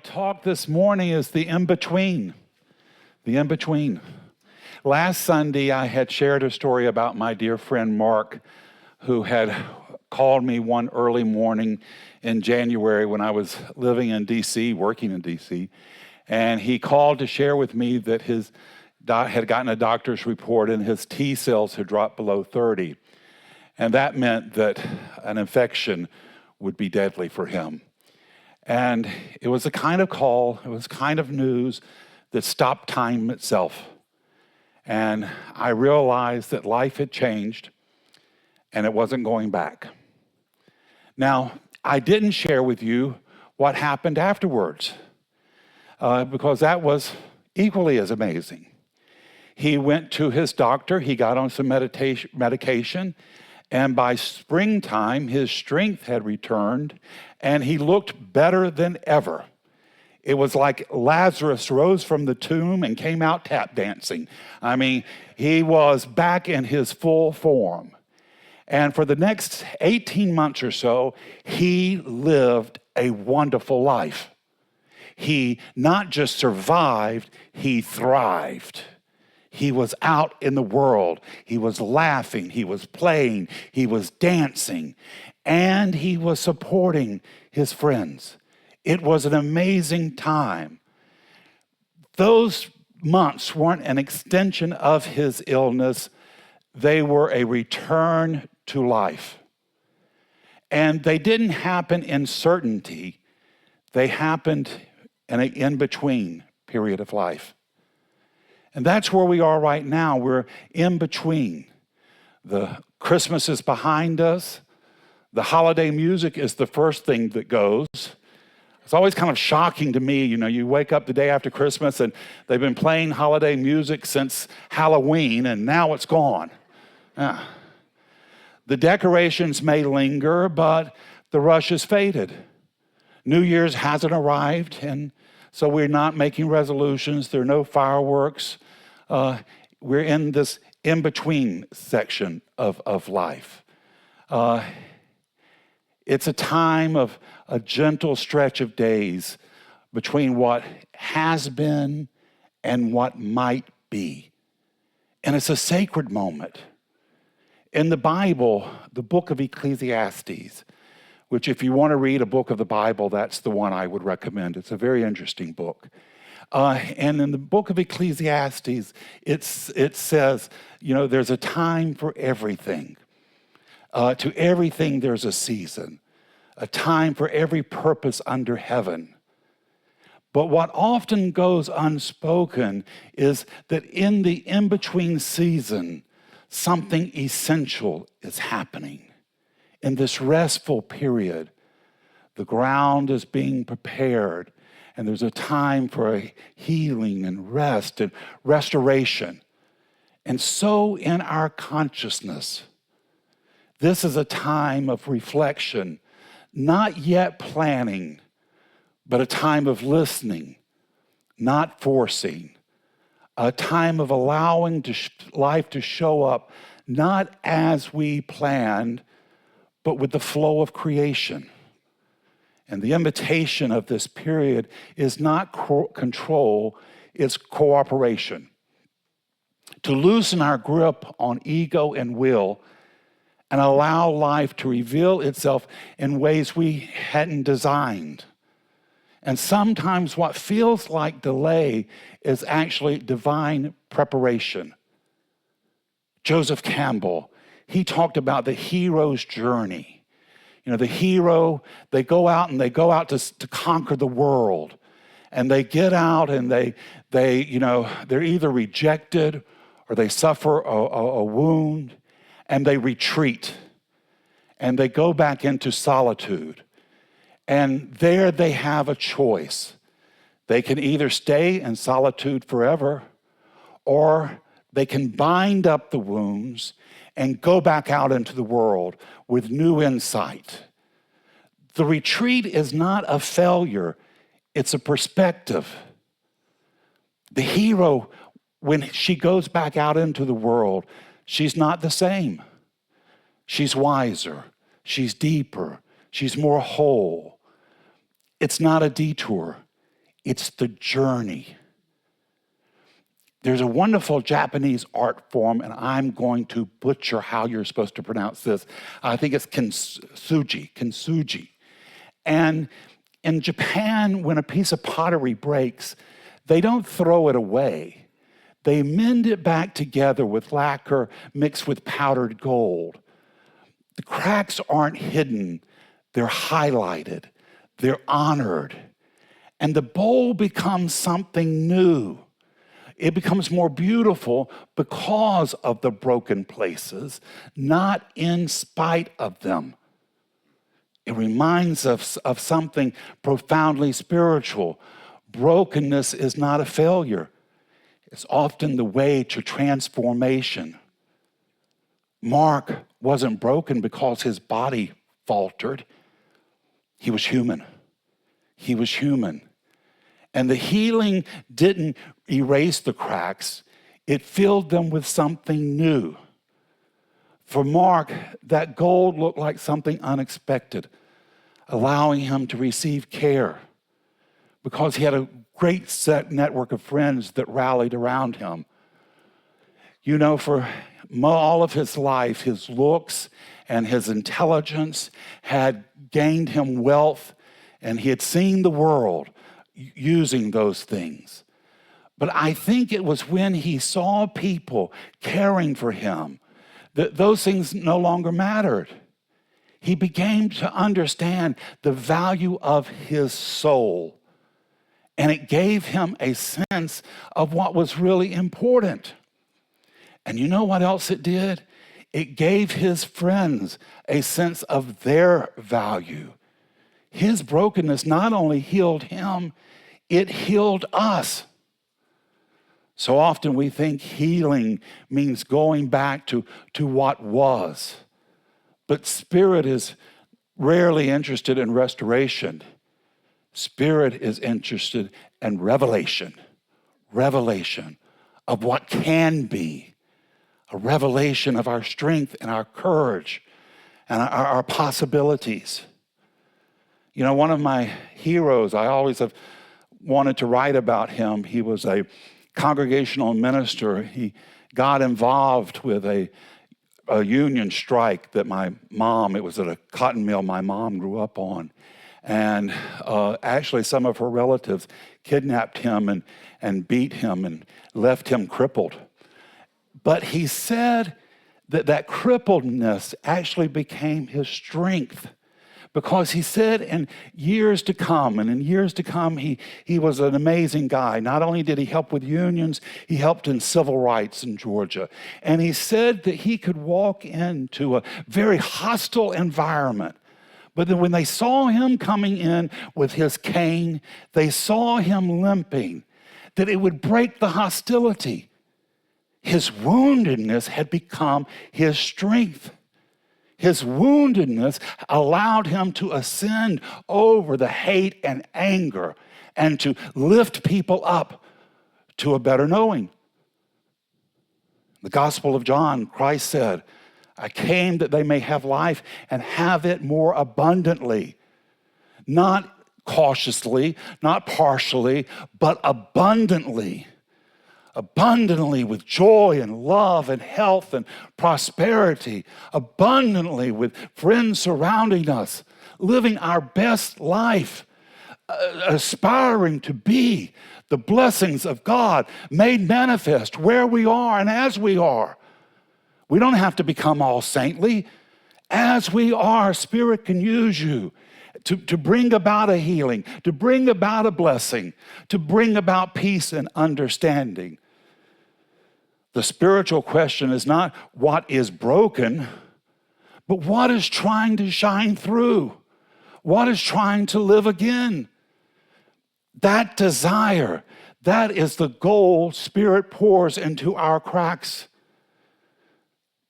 talk this morning is the in-between. The in-between. Last Sunday, I had shared a story about my dear friend Mark, who had called me one early morning in January when I was living in D.C., working in D.C., and he called to share with me that his had gotten a doctor's report and his T cells had dropped below 30. And that meant that an infection would be deadly for him. And it was a kind of call, it was kind of news that stopped time itself. And I realized that life had changed and it wasn't going back. Now, I didn't share with you what happened afterwards because that was equally as amazing. He went to his doctor, he got on some medication, and by springtime, his strength had returned, and he looked better than ever. It was like Lazarus rose from the tomb and came out tap dancing. I mean, he was back in his full form. And for the next 18 months or so, he lived a wonderful life. He not just survived, he thrived. He was out in the world. He was laughing. He was playing. He was dancing. And he was supporting his friends. It was an amazing time. Those months weren't an extension of his illness. They were a return to life. And they didn't happen in certainty. They happened in an in-between period of life. And that's where we are right now. We're in between. The Christmas is behind us. The holiday music is the first thing that goes. It's always kind of shocking to me, you wake up the day after Christmas and they've been playing holiday music since Halloween and now it's gone. The decorations may linger, but the rush has faded. New Year's hasn't arrived, and so we're not making resolutions. There are no fireworks. We're in this in-between section of life. It's a time of a gentle stretch of days between what has been and what might be. And it's a sacred moment. In the Bible, the book of Ecclesiastes, which if you want to read a book of the Bible, that's the one I would recommend. It's a very interesting book. And in the book of Ecclesiastes, it says, there's a time for everything. To everything there's a season, a time for every purpose under heaven. But what often goes unspoken is that in the in-between season, something essential is happening. In this restful period, the ground is being prepared, and there's a time for a healing and rest and restoration. And so in our consciousness, this is a time of reflection, not yet planning, but a time of listening, not forcing, a time of allowing life to show up, not as we planned, but with the flow of creation. And the invitation of this period is not control, it's cooperation. To loosen our grip on ego and will and allow life to reveal itself in ways we hadn't designed. And sometimes what feels like delay is actually divine preparation. Joseph Campbell, he talked about the hero's journey. The hero, they go out to conquer the world. And they get out and they're either rejected or they suffer a wound and they retreat. And they go back into solitude. And there they have a choice. They can either stay in solitude forever or they can bind up the wounds and go back out into the world with new insight. The retreat is not a failure, it's a perspective. The hero, when she goes back out into the world, she's not the same. She's wiser, she's deeper, she's more whole. It's not a detour, It's the journey. There's a wonderful Japanese art form, and I'm going to butcher how you're supposed to pronounce this. I think it's kintsugi. And in Japan, when a piece of pottery breaks, they don't throw it away. They mend it back together with lacquer mixed with powdered gold. The cracks aren't hidden, they're highlighted, they're honored. And the bowl becomes something new. It becomes more beautiful because of the broken places, not in spite of them. It reminds us of something profoundly spiritual. Brokenness is not a failure. It's often the way to transformation. Mark wasn't broken because his body faltered. He was human. He was human. And the healing didn't erase the cracks. It filled them with something new. For Mark, that gold looked like something unexpected, allowing him to receive care because he had a great set network of friends that rallied around him. You know, for all of his life, his looks and his intelligence had gained him wealth, and he had seen the world using those things. But I think it was when he saw people caring for him that those things no longer mattered. He began to understand the value of his soul, and it gave him a sense of what was really important. And you know what else it did? It gave his friends a sense of their value. His brokenness not only healed him, it healed us. So often we think healing means going back to what was. But Spirit is rarely interested in restoration. Spirit is interested in revelation of what can be, a revelation of our strength and our courage and our possibilities. You know, one of my heroes, I always have wanted to write about him. He was a congregational minister. He got involved with a union strike that it was at a cotton mill my mom grew up on. And actually some of her relatives kidnapped him and beat him and left him crippled. But he said that crippledness actually became his strength, because he said in years to come, he was an amazing guy. Not only did he help with unions, he helped in civil rights in Georgia. And he said that he could walk into a very hostile environment. But then when they saw him coming in with his cane, they saw him limping, that it would break the hostility. His woundedness had become his strength. His woundedness allowed him to ascend over the hate and anger and to lift people up to a better knowing. The Gospel of John, Christ said, I came that they may have life and have it more abundantly. Not cautiously, not partially, but abundantly. Abundantly with joy and love and health and prosperity. Abundantly with friends surrounding us. Living our best life. Aspiring to be the blessings of God made manifest where we are and as we are. We don't have to become all saintly. As we are, Spirit can use you to bring about a healing, to bring about a blessing, to bring about peace and understanding. The spiritual question is not what is broken, but what is trying to shine through, what is trying to live again. That desire, that is the gold Spirit pours into our cracks.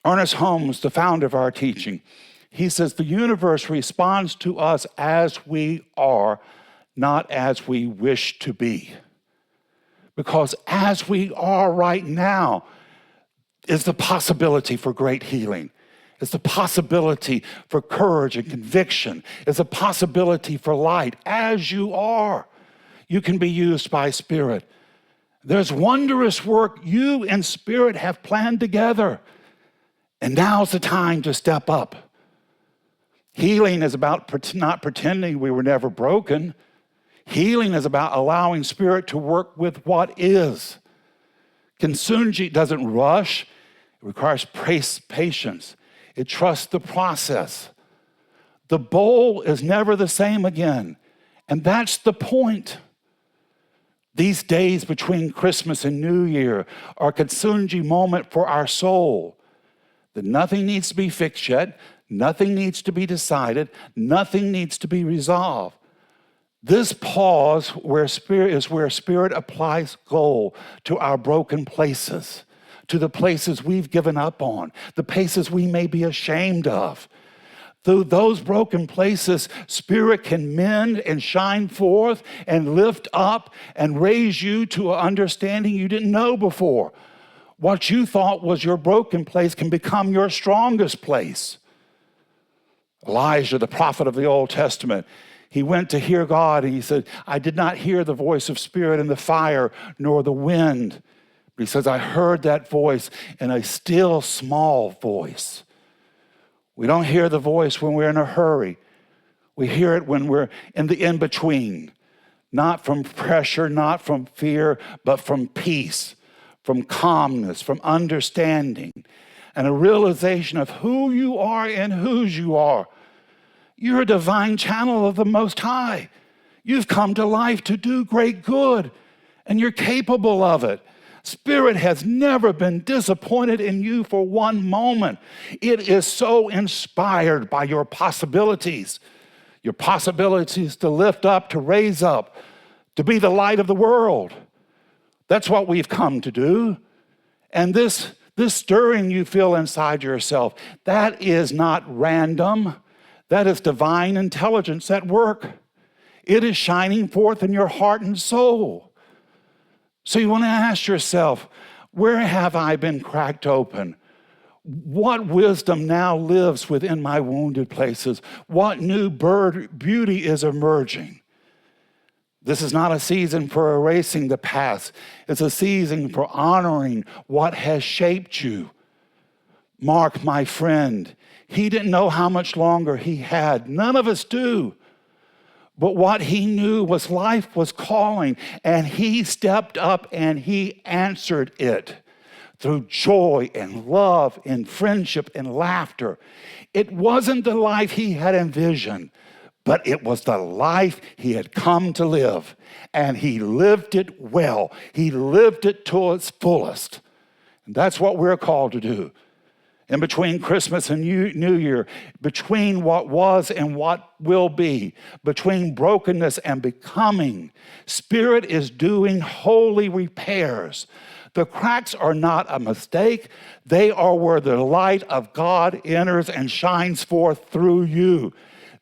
Ernest Holmes, the founder of our teaching, he says the universe responds to us as we are, not as we wish to be. Because as we are right now is the possibility for great healing. It's the possibility for courage and conviction. It's a possibility for light as you are. You can be used by Spirit. There's wondrous work you and Spirit have planned together. And now's the time to step up. Healing is about not pretending we were never broken. Healing is about allowing Spirit to work with what is. Kintsugi doesn't rush. It requires patience. It trusts the process. The bowl is never the same again. And that's the point. These days between Christmas and New Year are a Kintsugi moment for our soul. That nothing needs to be fixed yet. Nothing needs to be decided. Nothing needs to be resolved. This pause is where Spirit applies goal to our broken places, to the places we've given up on, the places we may be ashamed of. Through those broken places, Spirit can mend and shine forth and lift up and raise you to an understanding you didn't know before. What you thought was your broken place can become your strongest place. Elijah, the prophet of the Old Testament, he went to hear God and he said, I did not hear the voice of Spirit in the fire nor the wind. But he says, I heard that voice in a still small voice. We don't hear the voice when we're in a hurry. We hear it when we're in the in-between. Not from pressure, not from fear, but from peace, from calmness, from understanding, and a realization of who you are and whose you are. You're a divine channel of the Most High. You've come to life to do great good, and you're capable of it. Spirit has never been disappointed in you for one moment. It is so inspired by your possibilities to lift up, to raise up, to be the light of the world. That's what we've come to do. And this stirring you feel inside yourself, that is not random. That is divine intelligence at work. It is shining forth in your heart and soul. So you want to ask yourself, where have I been cracked open? What wisdom now lives within my wounded places? What new beauty is emerging? This is not a season for erasing the past. It's a season for honoring what has shaped you. Mark, my friend, he didn't know how much longer he had. None of us do. But what he knew was life was calling, and he stepped up and he answered it through joy and love and friendship and laughter. It wasn't the life he had envisioned, but it was the life he had come to live. And he lived it well. He lived it to its fullest. And that's what we're called to do. In between Christmas and New Year, between what was and what will be, between brokenness and becoming, Spirit is doing holy repairs. The cracks are not a mistake. They are where the light of God enters and shines forth through you.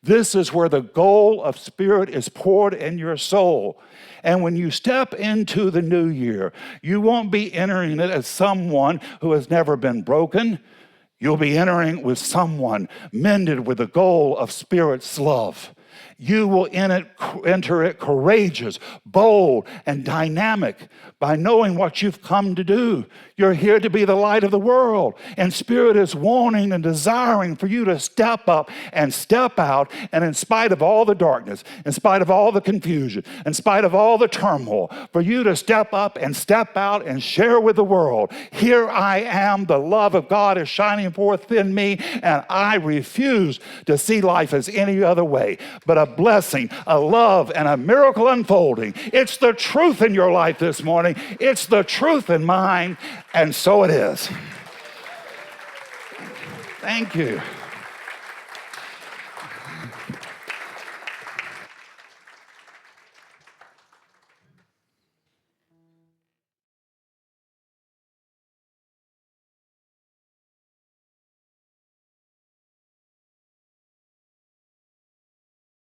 This is where the goal of Spirit is poured in your soul. And when you step into the new year, you won't be entering it as someone who has never been broken. You'll be entering with someone mended with the goal of Spirit's love. You will enter it courageous, bold, and dynamic by knowing what you've come to do. You're here to be the light of the world, and Spirit is wanting and desiring for you to step up and step out, and in spite of all the darkness, in spite of all the confusion, in spite of all the turmoil, for you to step up and step out and share with the world. Here I am, the love of God is shining forth in me, and I refuse to see life as any other way, but a blessing, a love, and a miracle unfolding. It's the truth in your life this morning. It's the truth in mine, and so it is. Thank you.